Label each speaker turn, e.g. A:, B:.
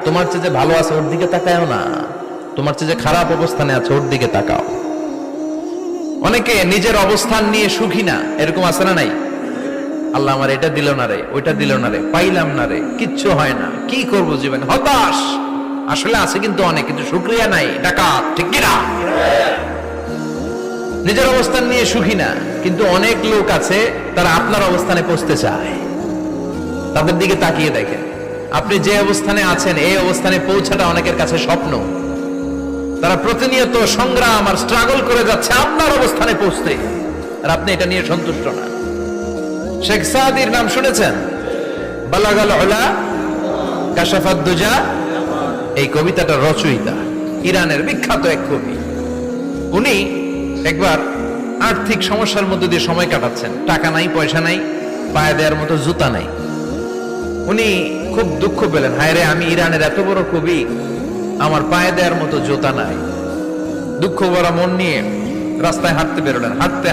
A: তোমার চেয়ে যে ভালো আছে ওর দিকে তাকায়ও না, তোমার চেয়ে যে খারাপ অবস্থানে আছে ওর দিকে তাকাও। অনেকে নিজের অবস্থান নিয়ে সুখী না, এরকম আছে না নাই? আল্লাহ আমার এটা দিল না রে, ওইটা দিল না রে, পাইলাম না রে, কিচ্ছু হয় না, কি করবো জীবনে, হতাশ। আসলে আছে কিন্তু অনেক, কিন্তু শুকরিয়া নাই, ডাকাত, ঠিক কিনা? নিজের অবস্থান নিয়ে সুখী না, কিন্তু অনেক লোক আছে তারা আপনার অবস্থানে পৌঁছতে চায়। তাদের দিকে তাকিয়ে দেখেন, আপনি যে অবস্থানে আছেন এই অবস্থানে পৌঁছাটা অনেকের কাছে স্বপ্ন। তারা প্রতিনিয়ত সংগ্রাম আর স্ট্রাগল করে যাচ্ছে আপনার অবস্থানে পৌঁছতে, আর আপনি এটা নিয়ে সন্তুষ্ট না। শেখ সাদির নাম শুনেছেন? বালাগাল উলা কাশাফাদ দুজা, এই কবিতাটা রচয়িতা ইরানের বিখ্যাত এক কবি। উনি একবার আর্থিক সমস্যার মধ্যে দিয়ে সময় কাটাচ্ছেন, টাকা নাই, পয়সা নাই, পায়ে দেওয়ার মতো জুতা নাই। উনি খুব দুঃখ পেলেন, হায় রে, আমি ইরানের এত বড় কবি, আমার পায়ে দেওয়ার মতো জুতা নাই। দুঃখ ভরা মন নিয়ে রাস্তায় হাঁটতে বেরোলেন। হাঁটতে